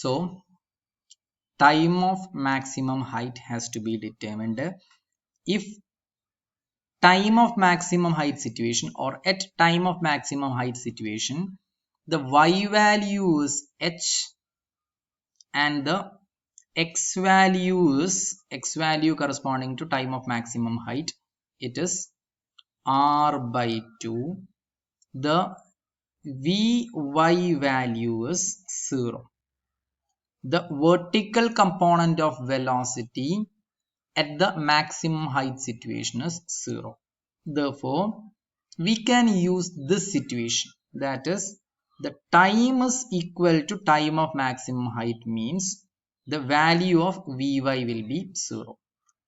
So time of maximum height has to be determined. If time of maximum height situation, or at time of maximum height situation, the y value is h and the x value corresponding to time of maximum height, it is r by 2. The vy value is 0. The vertical component of velocity at the maximum height situation is 0. Therefore we can use this situation, that is the time is equal to time of maximum height means the value of vy will be 0.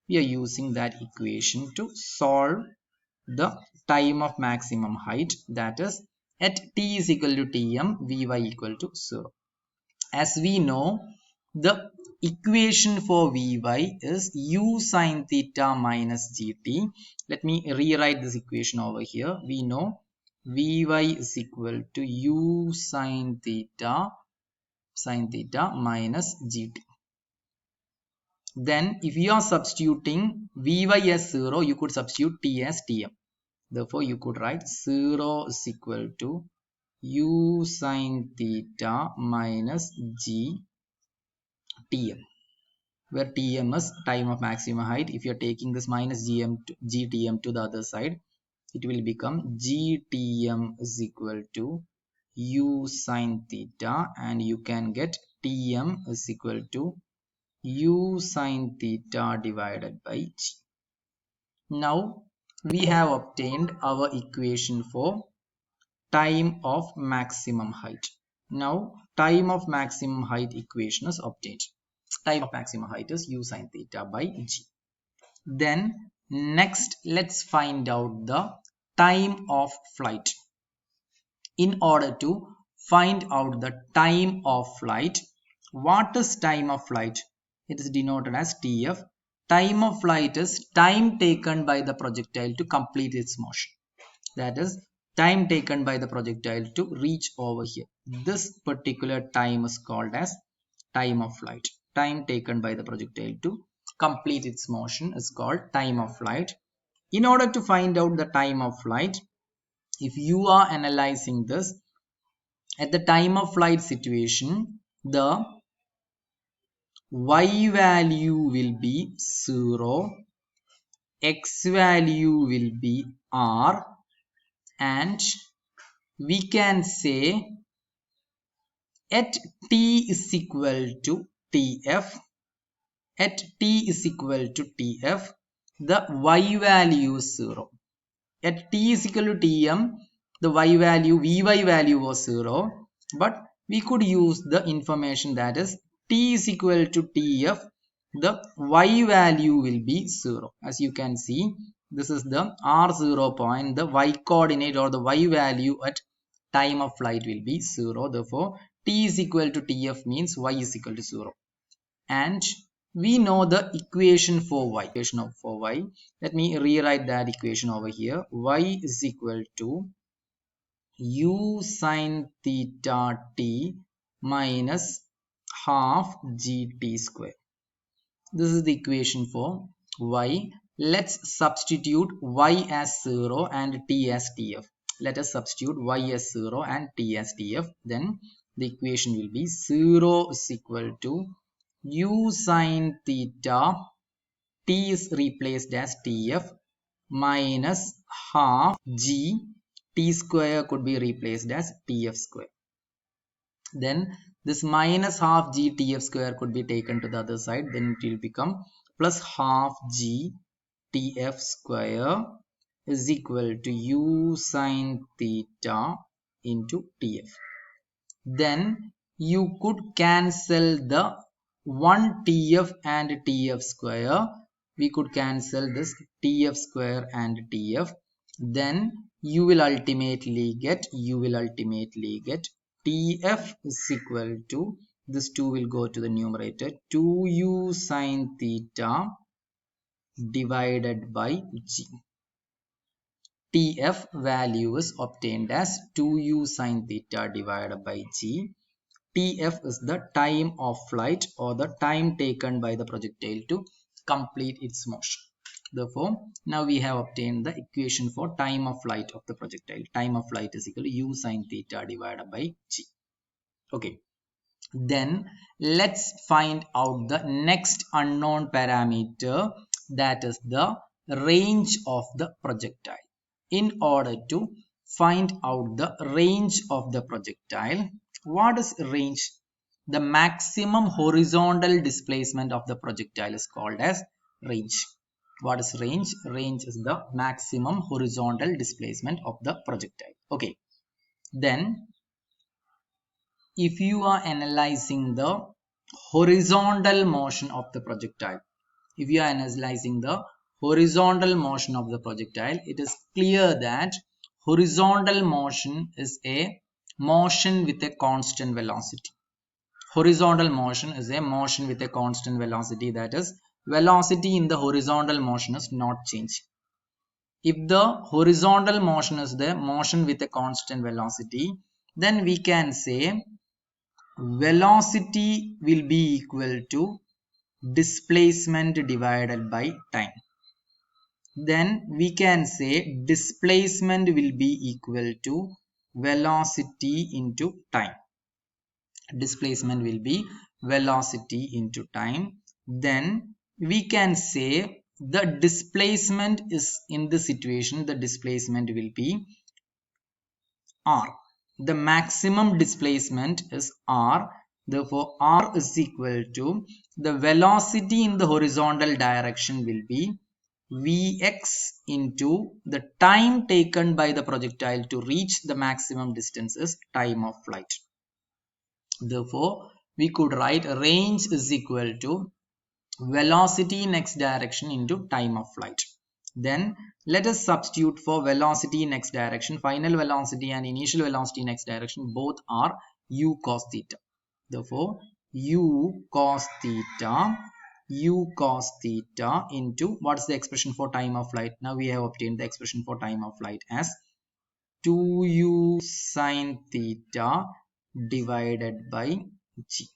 We are using that equation to solve the time of maximum height, that is at t is equal to tm, vy equal to 0. As we know, the equation for vy is u sine theta minus gt. Let me rewrite this equation over here. We know vy is equal to u sine theta minus gt. Then if you are substituting vy as 0, you could substitute t as tm. Therefore you could write 0 is equal to u sine theta minus g tm, where tm is time of maximum height. If you are taking this minus gtm to the other side, it will become gtm is equal to u sine theta, and you can get tm is equal to u sine theta divided by g. Now we have obtained our equation for time of maximum height. Now time of maximum height equation is obtained. Time of maximum height is u sine theta by g. Then next let's find out the time of flight. In order to find out the time of flight, what is time of flight? It is denoted as tf. Time of flight is time taken by the projectile to complete its motion. That is time taken by the projectile to reach over here. This particular time is called as time of flight. Time taken by the projectile to complete its motion is called time of flight. In order to find out the time of flight, if you are analyzing this, at the time of flight situation, the y value will be 0, x value will be r, and we can say at t is equal to tf, at t is equal to tf, the y value is 0. At t is equal to tm, the y value, vy value was 0, but we could use the information that is t is equal to tf, the y value will be 0. As you can see, this is the r0 point, the y coordinate or the y value at time of flight will be 0. Therefore t is equal to tf means y is equal to 0. And we know the equation for y. Let me rewrite that equation over here. Y is equal to u sine theta t minus half gt square. This is the equation for y. Let's substitute y as 0 and t as tf. Let us substitute y as 0 and t as tf. Then the equation will be 0 is equal to u sine theta, t is replaced as tf, minus half g, t square could be replaced as tf square. Then this minus half g tf square could be taken to the other side, then it will become plus half g tf square is equal to u sine theta into tf. Then you could cancel the 1 tf and tf square. We could cancel this tf square and tf. Then you will ultimately get tf is equal to, this 2 will go to the numerator, 2u sine theta divided by g. Tf value is obtained as 2u sine theta divided by g. Tf is the time of flight or the time taken by the projectile to complete its motion. Therefore, now we have obtained the equation for time of flight of the projectile. Time of flight is equal to u sine theta divided by g. Okay. Then let's find out the next unknown parameter, that is the range of the projectile. In order to find out the range of the projectile, what is range? The maximum horizontal displacement of the projectile is called as range. What is range? Range is the maximum horizontal displacement of the projectile. Okay. Then if you are analyzing the horizontal motion of the projectile, if you are analyzing the horizontal motion of the projectile, it is clear that horizontal motion is a motion with a constant velocity. Horizontal motion is a motion with a constant velocity, that is, velocity in the horizontal motion is not changing. If the horizontal motion is the motion with a constant velocity, then we can say velocity will be equal to displacement divided by time. Then we can say displacement will be equal to velocity into time. Displacement will be velocity into time. Then we can say the displacement is, in this situation, the displacement will be r. The maximum displacement is r. Therefore, r is equal to the velocity in the horizontal direction will be Vx into the time taken by the projectile to reach the maximum distance is time of flight. Therefore, we could write range is equal to velocity in x direction into time of flight. Then let us substitute for velocity in x direction. Final velocity and initial velocity in x direction both are u cos theta. Therefore, u cos theta into, what is the expression for time of flight? Now we have obtained the expression for time of flight as 2u sine theta divided by g.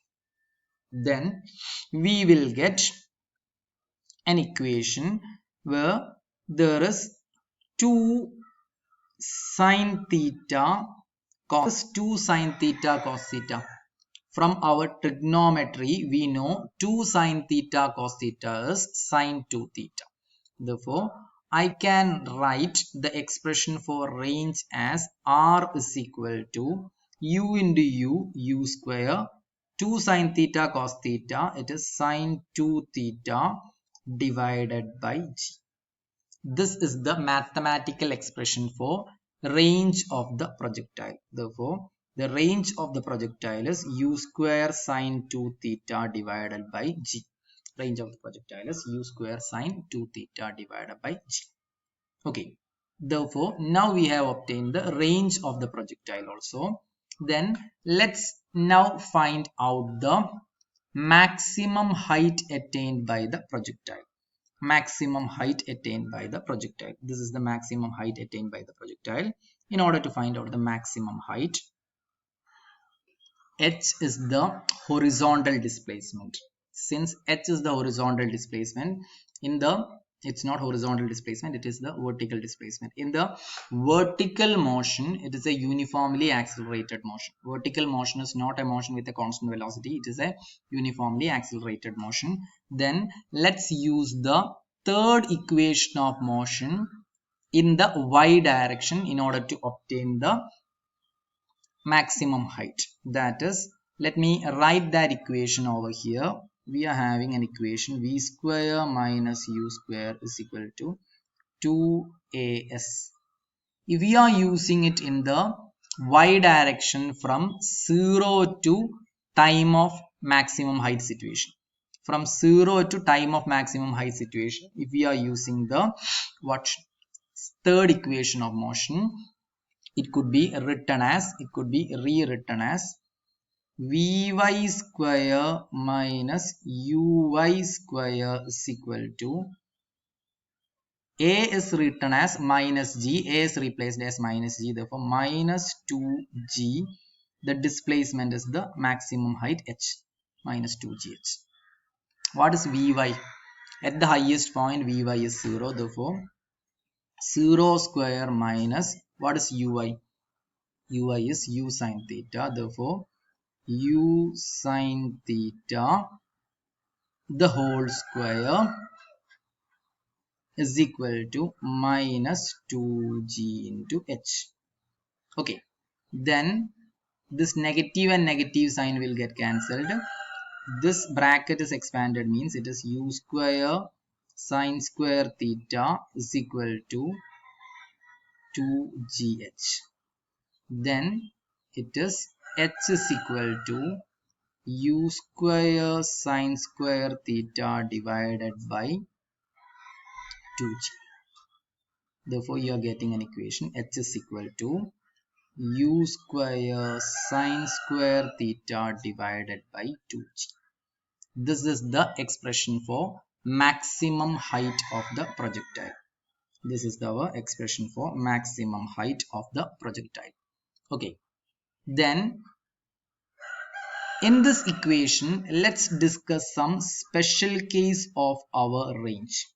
Then we will get an equation where there is 2 sine theta cos theta. From our trigonometry, we know 2 sine theta cos theta is sine 2 theta. Therefore, I can write the expression for range as r is equal to u into u square, 2 sine theta cos theta, it is sine 2 theta divided by g. This is the mathematical expression for range of the projectile. Therefore, the range of the projectile is u square sine 2 theta divided by g. Range of the projectile is u square sine 2 theta divided by g. Okay. Therefore, now we have obtained the range of the projectile also. Then let's now find out the maximum height attained by the projectile. Maximum height attained by the projectile. This is the maximum height attained by the projectile. In order to find out the maximum height, h is the horizontal displacement. Since h is the horizontal displacement, it's not horizontal displacement, it is the vertical displacement. In the vertical motion, it is a uniformly accelerated motion. Vertical motion is not a motion with a constant velocity, it is a uniformly accelerated motion. Then let's use the third equation of motion in the y direction in order to obtain the maximum height. That is, let me write that equation over here. We are having an equation v square minus u square is equal to 2as. If we are using it in the y direction from 0 to time of maximum height situation, from 0 to time of maximum height situation, if we are using the third equation of motion, it could be rewritten as vy square minus uy square is equal to, a is written as minus g, a is replaced as minus g, therefore minus 2g the displacement is the maximum height h minus 2gh. What is Vy? At the highest point Vy is 0, therefore 0 square minus, what is Uy? Uy is u sine theta, therefore u sine theta the whole square is equal to minus 2g into h. Okay, then this negative and negative sign will get cancelled. This bracket is expanded, means it is u square sine square theta is equal to 2gh. Then it is h is equal to u square sine square theta divided by 2g. Therefore, you are getting an equation h is equal to u square sine square theta divided by 2g. This is the expression for maximum height of the projectile. This is our expression for maximum height of the projectile. Okay. Then in this equation, let's discuss some special case of our range.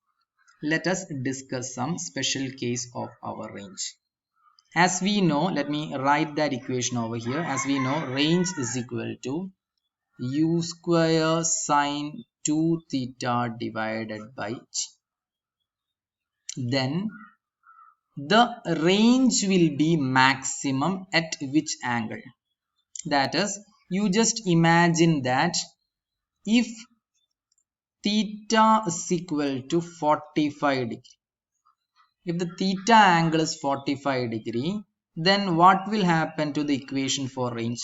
Let us discuss some special case of our range. As we know, let me write that equation over here. As we know, range is equal to u square sine 2 theta divided by g. Then the range will be maximum at which angle? That is, you just imagine that if theta is equal to 45 degree, if the theta angle is 45 degree, then what will happen to the equation for range?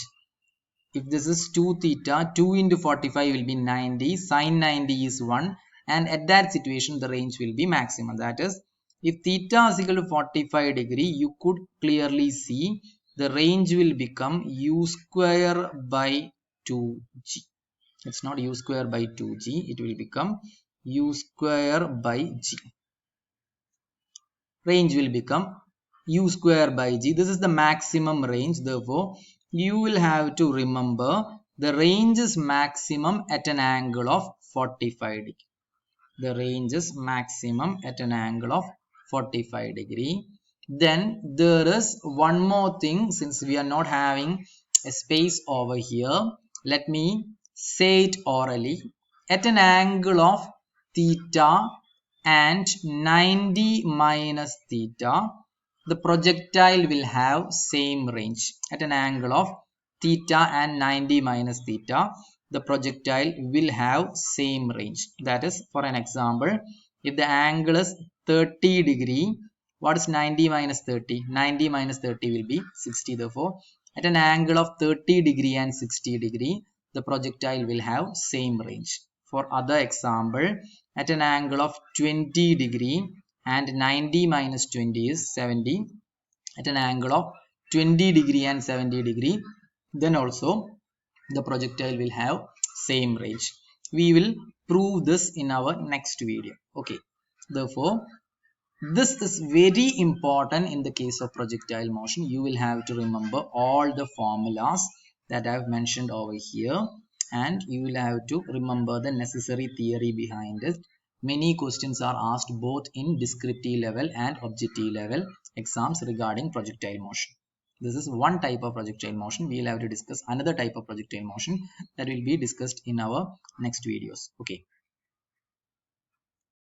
If this is 2 theta, 2 into 45 will be 90, sine 90 is 1, and at that situation the range will be maximum. That is, if theta is equal to 45 degree, you could clearly see the range will become u square by 2g. It's not u square by 2g, it will become u square by g. Range will become u square by g. This is the maximum range. Therefore, you will have to remember the range is maximum at an angle of 45 degree. The range is maximum at an angle of 45 degree. Then there is one more thing, since we are not having a space over here, let me say it orally. At an angle of theta and 90 minus theta, the projectile will have same range. At an angle of theta and 90 minus theta, the projectile will have same range. That is, for an example, if the angle is 30 degree, what is 90 minus 30? 90 minus 30 will be 60. Therefore, at an angle of 30 degree and 60 degree, the projectile will have same range. For other example, at an angle of 20 degree and 90 minus 20 is 70. At an angle of 20 degree and 70 degree, then also the projectile will have same range. We will prove this in our next video. Okay. Therefore, this is very important in the case of projectile motion. You will have to remember all the formulas that I have mentioned over here, and you will have to remember the necessary theory behind it. Many questions are asked both in descriptive level and objective level exams regarding projectile motion. This is one type of projectile motion. We will have to discuss another type of projectile motion that will be discussed in our next videos. Okay.